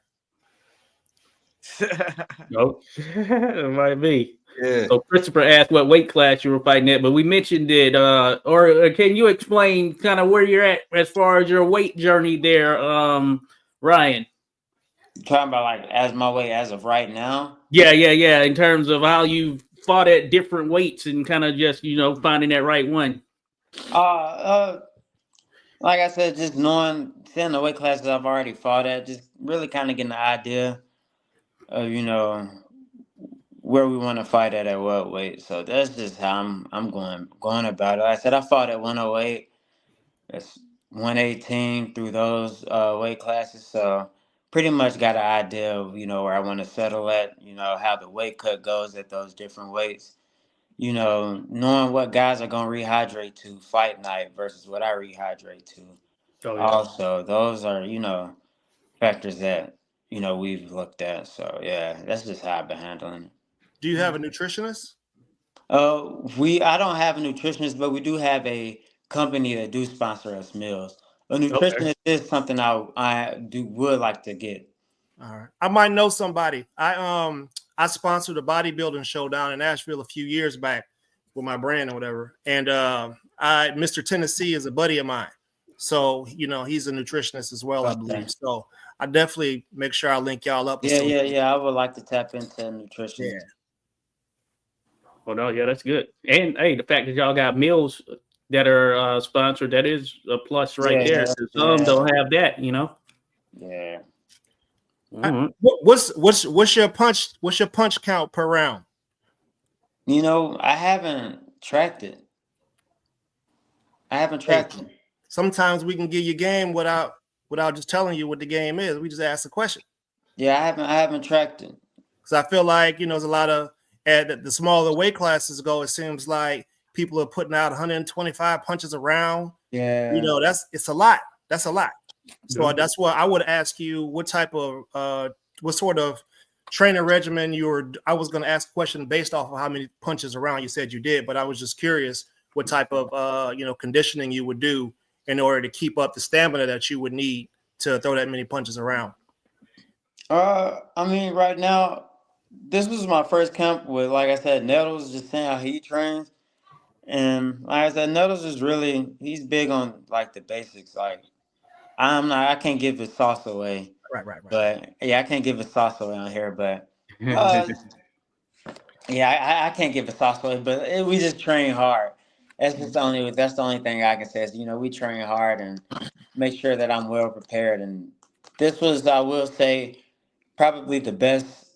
Nope. It might be. Yeah. So Christopher asked what weight class you were fighting at, but we mentioned it. Or can you explain kind of where you're at as far as your weight journey there, Ryan? You're talking about like as my weight as of right now? Yeah. In terms of how you fought at different weights and kind of just finding that right one. Like I said, just seeing the weight classes I've already fought at, just really kind of getting the idea of where we want to fight at what weight. So that's just how I'm going about it. Like I said, I fought at 108. That's 118 through those weight classes. So pretty much got an idea of where I want to settle at. How the weight cut goes at those different weights. Knowing what guys are gonna rehydrate to fight night versus what I rehydrate to. Oh, yeah. Also, those are factors that we've looked at. So yeah, that's just how I've been handling it. Do you have a nutritionist? I don't have a nutritionist, but we do have a company that do sponsor us meals. A nutritionist is something I would like to get. All right, I might know somebody. I sponsored a bodybuilding show down in Nashville a few years back with my brand or whatever, and Mr. Tennessee is a buddy of mine, so he's a nutritionist as well, I believe. So I definitely make sure I link y'all up. Yeah. I would like to tap into nutrition. Yeah. Well, no, yeah, that's good. And hey, the fact that y'all got meals that are sponsored, that is a plus right there. Some don't have that, Yeah. Mm-hmm. What's your punch count per round? I haven't tracked it. Sometimes we can give you game without just telling you what the game is. We just ask the question. Yeah, I haven't tracked it. Because I feel like there's a lot of the smaller weight classes go. It seems like people are putting out 125 punches a round. Yeah, it's a lot. That's a lot. So that's what I would ask you. What type of what sort of training regimen I was going to ask a question based off of how many punches around you said you did, but I was just curious what type of conditioning you would do in order to keep up the stamina that you would need to throw that many punches around. I mean, right now, this was my first camp with, like I said, Nettles, just seeing how he trains. And like I said, Nettles is he's big on like the basics. Like I can't give his sauce away. Right. But yeah, I can't give his sauce away on here, but I can't give his sauce away, but we just train hard. That's the only thing I can say is, we train hard and make sure that I'm well prepared. And this was, I will say, probably the best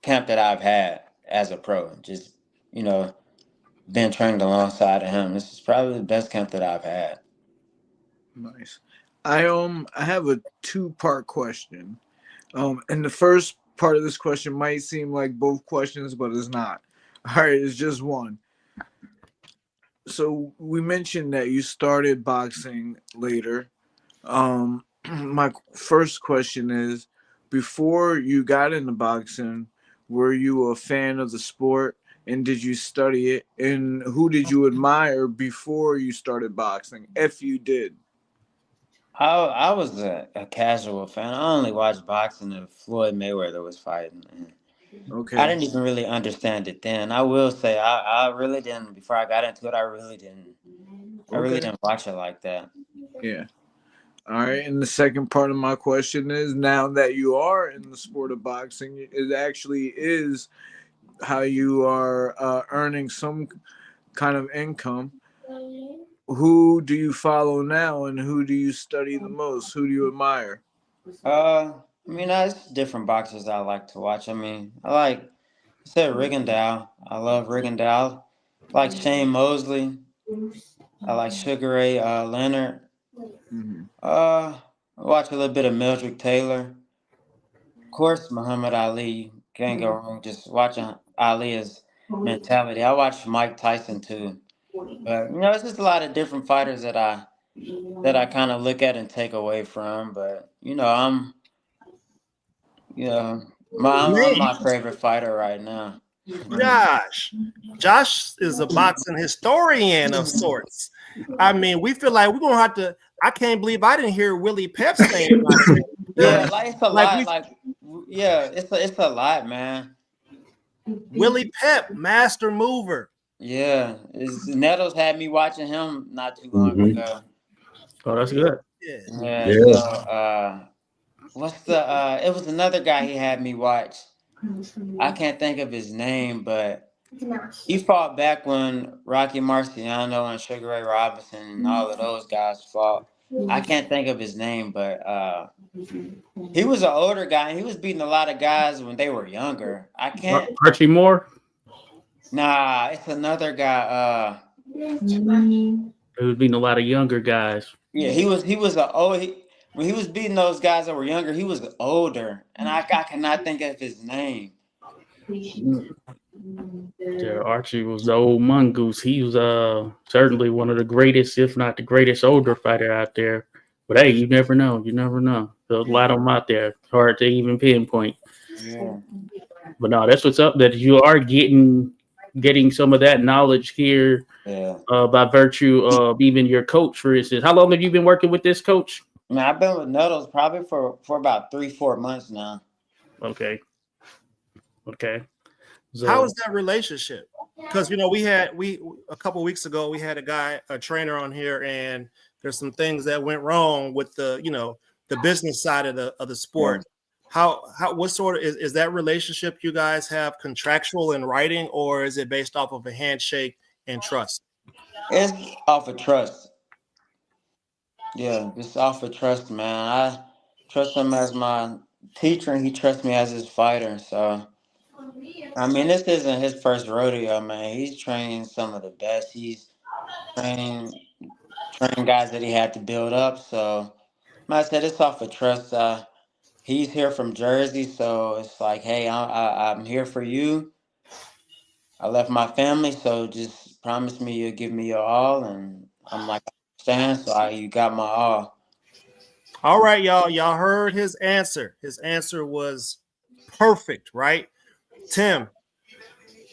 camp that I've had as a pro. Just, been trained alongside of him. This is probably the best camp that I've had. Nice. I have a 2-part question. And the first part of this question might seem like both questions, but it's not. All right, it's just one. So we mentioned that you started boxing later. My first question is, before you got into boxing, were you a fan of the sport, and did you study it? And who did you admire before you started boxing, if you did? I was a casual fan. I only watched boxing if Floyd Mayweather was fighting. Okay. I didn't even really understand it then. I will say I really didn't. Before I got into it, I really didn't watch it like that. Yeah. All right. And the second part of my question is, now that you are in the sport of boxing, it actually is how you are earning some kind of income. who do you follow now, and who do you study the most? Who do you admire? I mean, there's different boxers I like to watch. I mean, I said Rigondeaux. I love Rigondeaux. I like Shane Mosley. I like Sugar Ray Leonard. Mm-hmm. I watch a little bit of Mildred Taylor. Of course, Muhammad Ali. Can't go wrong just watching Ali's mentality. I watch Mike Tyson too. But it's just a lot of different fighters that I kind of look at and take away from. But you know, I'm Man, my favorite fighter right now. Josh is a boxing historian of sorts. I mean, we feel like we're gonna have to. I can't believe I didn't hear Willie Pep's name. Yeah, like it's a lot. It's a lot, man. Willie Pep, master mover. Yeah, Nettles had me watching him not too long ago. Oh, that's good. Yeah. So, what's the? It was another guy he had me watch. I can't think of his name, but he fought back when Rocky Marciano and Sugar Ray Robinson and all of those guys fought. I can't think of his name, but he was an older guy. And he was beating a lot of guys when they were younger. I can't. Archie Moore. Nah, it's another guy. He was beating a lot of younger guys. Yeah, when he was beating those guys that were younger, he was older, and I cannot think of his name. Yeah, Archie was the old mongoose. He was certainly one of the greatest, if not the greatest, older fighter out there. But hey, you never know. You never know. There's a lot of them out there. It's hard to even pinpoint. Yeah. But no, that's what's up. That you are getting some of that knowledge here. Yeah. By virtue of even your coach, for instance. How long have you been working with this coach? Man, I've been with Nettles probably for about 3-4 months now. Okay. So, How is that relationship? Because we a couple weeks ago we had a trainer on here, and there's some things that went wrong with the business side of the sport. How what sort of is that relationship you guys have contractual in writing, or is it based off of a handshake and trust? It's off of trust. Yeah, it's off of trust, man. I trust him as my teacher, and he trusts me as his fighter. So, I mean, this isn't his first rodeo, man. He's trained some of the best. He's trained guys that he had to build up. So, like I said, it's off of trust. He's here from Jersey, so it's like, hey, I'm here for you. I left my family, so just promise me you'll give me your all. And I'm like, I understand, so you got my all. All right, y'all. Y'all heard his answer. His answer was perfect, right? Tim,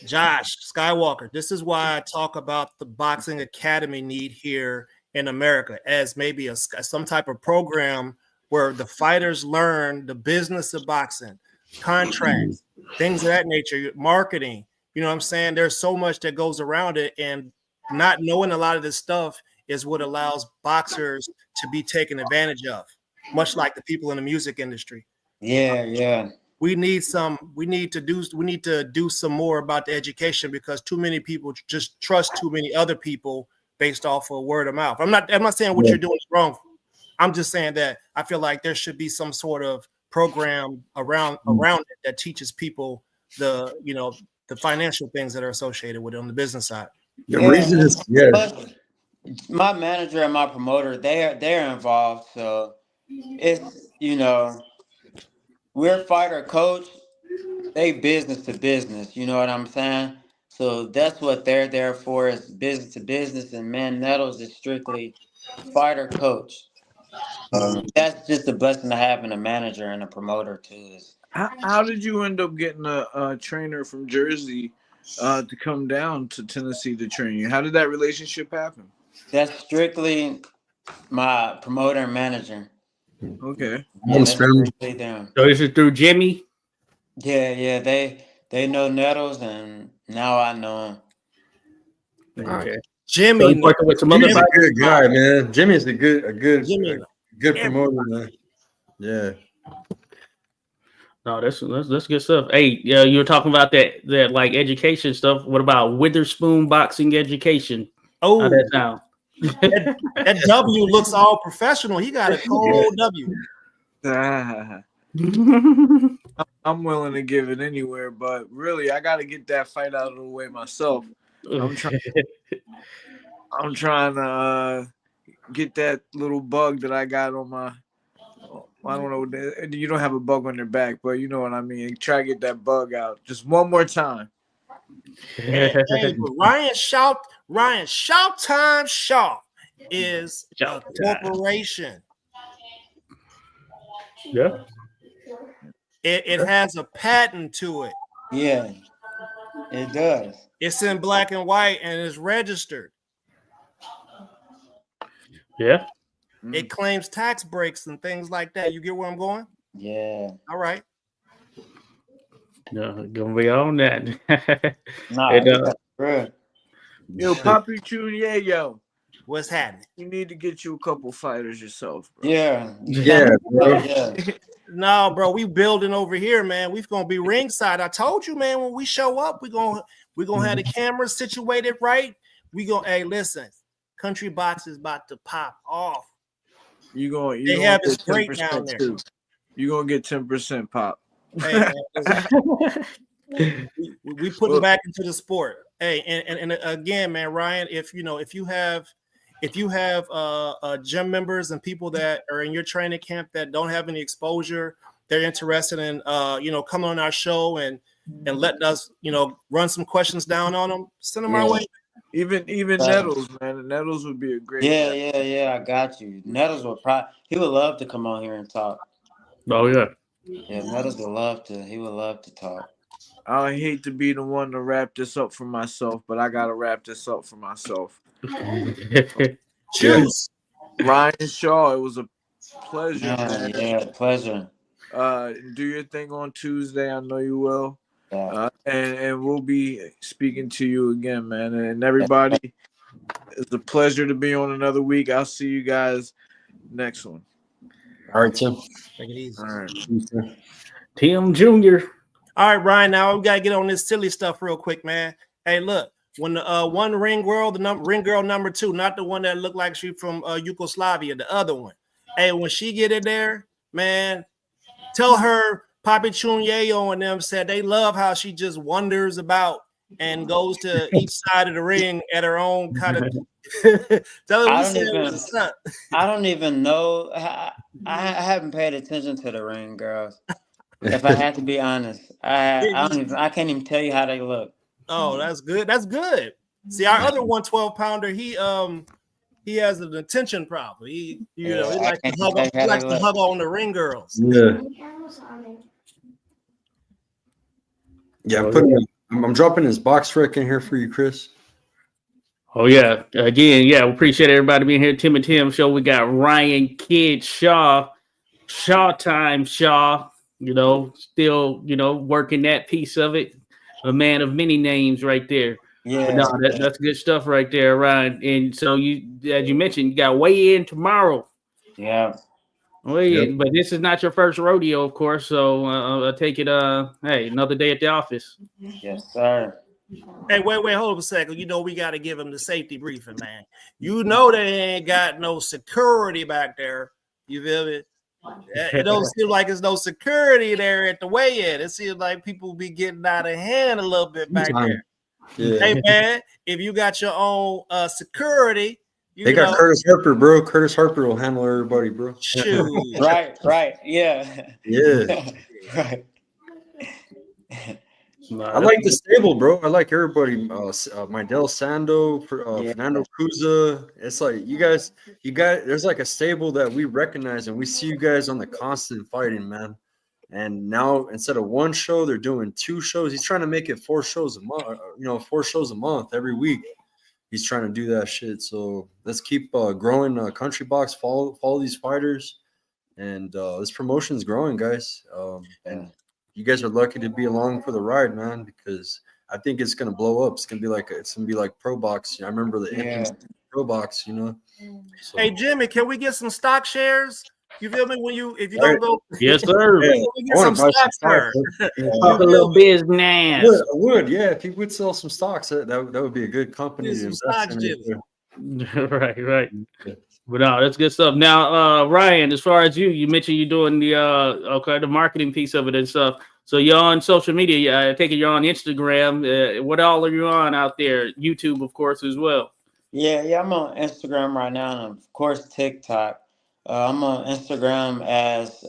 Josh, Skywalker. This is why I talk about the boxing academy need here in America as maybe some type of program where the fighters learn the business of boxing, contracts, things of that nature, marketing. You know what I'm saying? There's so much that goes around it, and not knowing a lot of this stuff is what allows boxers to be taken advantage of, much like the people in the music industry. Yeah. We need to do some more about the education, because too many people just trust too many other people based off of word of mouth. I'm not saying what you're doing is wrong. I'm just saying that I feel like there should be some sort of program around it that teaches people the financial things that are associated with it on the business side. The reason is But my manager and my promoter, they're involved. So it's we're fighter coach, they business to business, you know what I'm saying? So that's what they're there for, is business to business, and Man Nettles is strictly fighter coach. That's just a blessing to having a manager and a promoter too. How did you end up getting a trainer from Jersey to come down to Tennessee to train you? How did that relationship happen? That's strictly my promoter and manager. Okay. Yeah, that's strictly them. So is it through Jimmy? Yeah. They know Nettles, and now I know him. Okay. Jimmy, So working with some other Jimmy's a good guy, man. Jimmy's a good promoter, man. Yeah. No, that's good stuff. Hey, yeah, you were talking about that like education stuff. What about Witherspoon Boxing Education? Oh, How that sound? That W looks all professional. He got a cold W. I'm willing to give it anywhere, but really, I got to get that fight out of the way myself. I'm trying to get that little bug that I got on my. I don't know. You don't have a bug on your back, but you know what I mean. Try to get that bug out just one more time. Hey, but Ryan Showtime Shaw is a corporation. Yeah. It has a patent to it. Yeah, it does. It's in black and white and it's registered. Yeah. It claims tax breaks and things like that. You get where I'm going? Yeah. All right. No, gonna be on that. Nah, And, bro. Yo, Papi Junior, yo, What's happening? you need to get you a couple fighters yourself, bro. Yeah. Bro. Yeah. No, bro, we building over here, man. We're gonna be ringside. I told you, man, when we show up, we're gonna have the cameras situated right. Hey, listen, Country Box is about to pop off. They have this break down there. Too. You're gonna get 10% pop. Hey, we put it back into the sport. Hey, and again, man, Ryan, if you have gym members and people that are in your training camp that don't have any exposure, they're interested in coming on our show and letting us run some questions down on them, send them our way. Even Nettles, man. Nettles would be a great guy. Yeah. I got you. Nettles would he would love to come on here and talk. Oh yeah. Yeah, Nettles would love to. He would love to talk. I hate to be the one to wrap this up for myself, but I gotta wrap this up for myself. Cheers. Ryan Shaw, it was a pleasure. Yeah, pleasure. Do your thing on Tuesday. I know you will. Yeah. And we'll be speaking to you again, man. And everybody, it's a pleasure to be on another week. I'll see you guys next one. All right, Tim. Take it easy. All right. Tim Jr. All right, Ryan. Now we gotta get on this silly stuff real quick, man. Hey, look, when the one ring girl, ring girl number 2, not the one that looked like she from Yugoslavia, the other one. Hey, when she get in there, man, tell her Papi Chunyeyo and them said they love how she just wanders about and goes to each side of the ring at her own kind of. Tell her I don't even know. I haven't paid attention to the ring girls. If I had to be honest, I can't even tell you how they look. Oh, that's good. That's good. See, our other 112-pounder, he has an attention problem. He likes to hug on the ring girls. Yeah. Yeah, I'm dropping his box rec in here for you, Chris. Oh yeah. Again, yeah, we appreciate everybody being here. Tim and Tim show. We got Ryan Kid Shaw, Shawtime Shaw, still, working that piece of it. A man of many names right there. Yeah. But no, that's good stuff right there, Ryan. And so as you mentioned, you got weigh in tomorrow. Yeah. But this is not your first rodeo, of course. So I take it. Hey, another day at the office. Yes, sir. Hey, wait, hold up a second. We got to give them the safety briefing, man. They ain't got no security back there. You feel me? It don't seem like there's no security there at the weigh-in. It seems like people be getting out of hand a little bit back there. Yeah. Hey, man, if you got your own security. They got Curtis Harper, bro. Curtis Harper will handle everybody, bro. Shoot. Right. Yeah. Yeah. Right. I like the stable, bro. I like everybody. Mindel Sando, Fernando Cuza. It's like you guys. There's like a stable that we recognize, and we see you guys on the constant fighting, man. And now instead of one show, they're doing 2 shows. He's trying to make it 4 shows a month. 4 shows a month every week. He's trying to do that shit. So let's keep growing Country Box. Follow these fighters, and this promotion's growing, guys. And you guys are lucky to be along for the ride, man. Because I think it's gonna blow up. It's gonna be like Pro Box. I remember the Pro Box. So. Hey Jimmy, can we get some stock shares? You feel me? If you don't go, yes, sir. Get some stocks there. Talk a little business. I would, yeah. If you would sell some stocks, that would be a good company to invest in. Right. But no, that's good stuff. Now, Ryan, as far as you mentioned you're doing the marketing piece of it and stuff. So you're on social media. I take it you're on Instagram. What all are you on out there? YouTube, of course, as well. Yeah, I'm on Instagram right now, and of course TikTok. I'm on Instagram as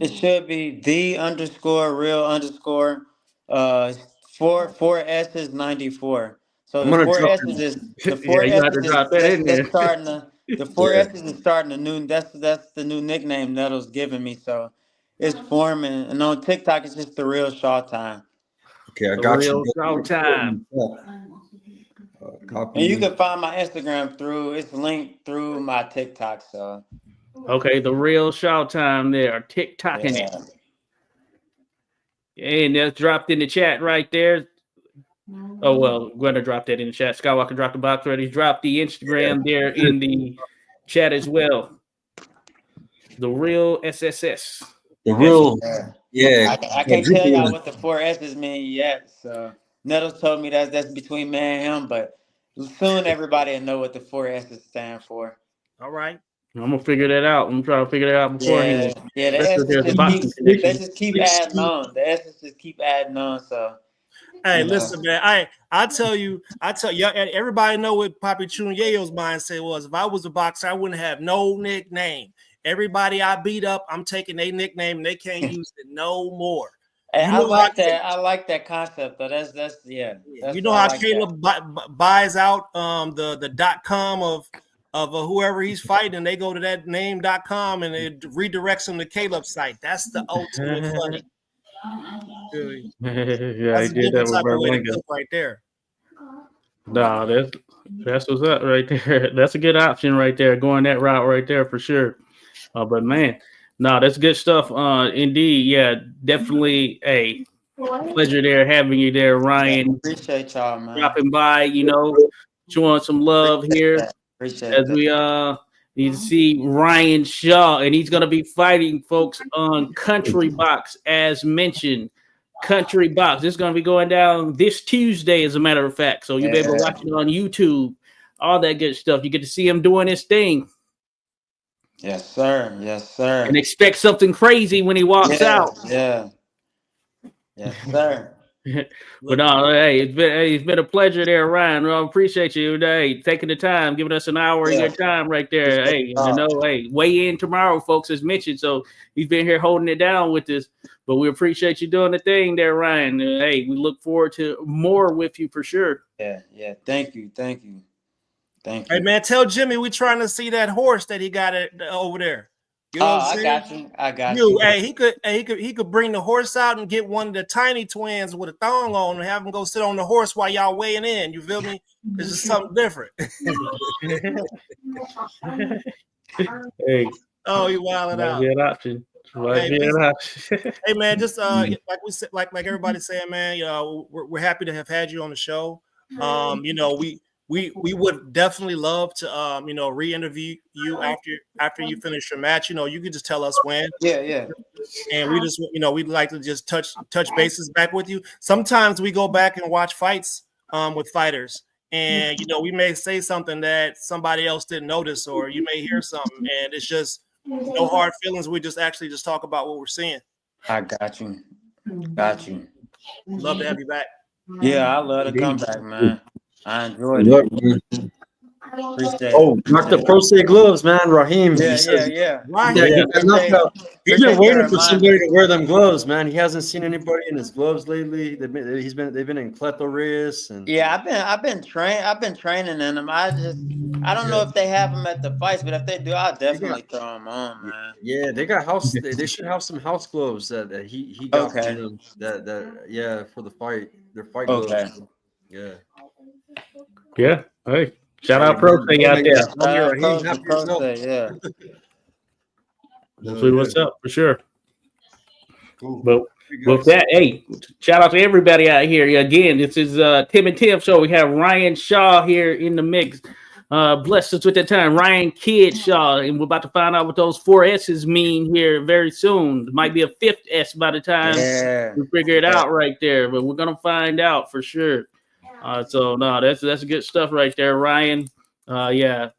it should be the_real_. Uh, four S's 94. So I'm the gonna four drop S's it. is the Yeah, four you got to S's is drop that in that's there. starting the four Yeah. S's is starting a new. That's the new nickname Nettle's giving me. So it's forming, and on TikTok it's just the real Shawtime. Okay, I The got real you. Showtime. Copy. And you can find my Instagram through it's linked through my TikTok. So Okay, the real Showtime there. TikTok in it. And that's dropped in the chat right there. Oh, well, I'm going to drop that in the chat. Skywalker dropped the box already. Drop the Instagram there in the chat as well. The real SSS. The real, I can't tell y'all what the four S's mean yet. So Nettles told me that's between me and him, but soon everybody will know what the four S's stand for. All right. I'm gonna figure that out. I'm trying to figure that out beforehand. Yeah. The Especially if S's there's a boxing they connection. just keep adding on. The S's just keep adding on. So Hey, listen, man. I tell you, everybody know what Papi Chunyeo's mindset was. If I was a boxer, I wouldn't have no nickname. Everybody I beat up, I'm taking their nickname and they can't use it no more. Hey, I like that. I like that concept though. That's you know how Caleb buys out the .com of whoever he's fighting, and they go to that name.com and it redirects them to Caleb's site. That's the ultimate funny. Yeah, That's I did that with Berlinga right there. No, that's what's up right there. That's a good option right there, going that route right there for sure. But man, no, that's good stuff. Indeed, yeah, definitely a pleasure there having you there, Ryan. Yeah, appreciate y'all, man. Dropping by, showing some love here. Appreciate as we need to see Ryan Shaw, and he's going to be fighting folks on Country Box, as mentioned. Country Box. This is going to be going down this Tuesday, as a matter of fact. So you'll be able to watch it on YouTube, all that good stuff. You get to see him doing his thing. Yes, sir. Yes, sir. And expect something crazy when he walks out. Yeah. Yes, sir. But hey, it's been a pleasure there, Ryan. I appreciate you today taking the time, giving us an hour of your time right there. Hey, weigh in tomorrow, folks, as mentioned. So he's been here holding it down with us. But we appreciate you doing the thing there, Ryan. Hey, we look forward to more with you for sure. Yeah. Thank you. Hey man, tell Jimmy we're trying to see that horse that he got over there. You know what I'm saying? I got you. Hey, he could bring the horse out and get one of the tiny twins with a thong on and have them go sit on the horse while y'all weighing in. You feel me? This is something different. Hey. Oh, you wilding out. Be an option. Hey man, just like we said, like everybody saying, man, we're happy to have had you on the show. We would definitely love to re-interview you after you finish your match. You could just tell us when. Yeah. And we just we'd like to just touch bases back with you. Sometimes we go back and watch fights with fighters, and we may say something that somebody else didn't notice, or you may hear something, and it's just no hard feelings. We just talk about what we're seeing. I got you. Love to have you back. Yeah, I love to come back, man. I enjoyed it. Appreciate it. Knock the Pro Se gloves, man. Raheem. Yeah. He's been waiting for somebody to wear them gloves, man. He hasn't seen anybody in his gloves lately. They've been in Cleto and I've been training in them. I don't know if they have them at the fights, but if they do, I'll definitely throw them on, man. Yeah, they got house. They should have some house gloves that he got for them. For the fight. Their fight gloves. Yeah. Yeah. Hey, shout out Pro Thing out there. Yeah. We'll see what's up for sure. Cool. But with that, hey, shout out to everybody out here. Again, this is Tim and Tim show. We have Ryan Shaw here in the mix. Blessed us with that time, Ryan Kid Shaw, and we're about to find out what those 4 S's mean here very soon. It might be a 5th S by the time we figure it out right there, but we're gonna find out for sure. So no, that's good stuff right there, Ryan. Yeah.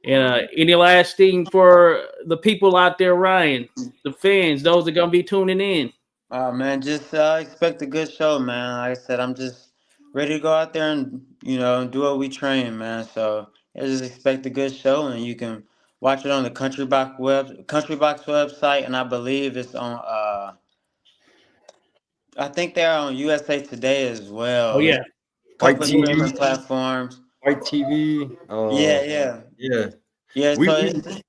And any last thing for the people out there, Ryan, the fans, those that are gonna be tuning in? Man, just expect a good show, man. Like I said, I'm just ready to go out there and do what we train, man. So yeah, just expect a good show, and you can watch it on the Country Box website, and I believe it's on. I think they're on USA Today as Oh well. There's yeah. a Fight couple of streaming TV, platforms. Fight TV. Yeah, yeah, Yeah. yeah. We So we it's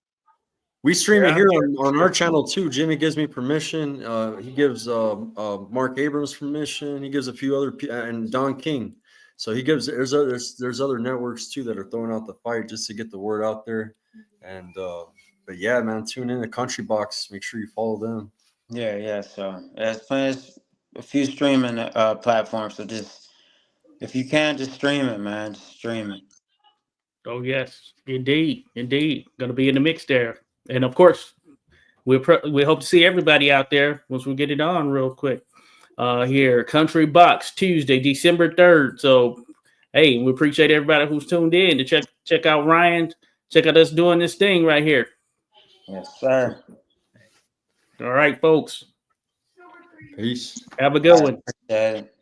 we stream Yeah, it I'm here here. on our channel too. Jimmy gives me permission. He gives Mark Abrams permission. He gives a few other and Don King. So he gives there's other networks too that are throwing out the fight just to get the word out there. And but yeah, man, tune in to Country Box. Make sure you follow them. yeah. So there's a few streaming platforms. So just if you can, just stream it, man. Just stream it. Oh yes, indeed, gonna be in the mix there, and of course, we hope to see everybody out there once we get it on real quick. Here, Country Box Tuesday, December 3rd. So, hey, we appreciate everybody who's tuned in to check out Ryan, check out us doing this thing right here. Yes, sir. All right, folks, Peace. have a good one. Appreciate it.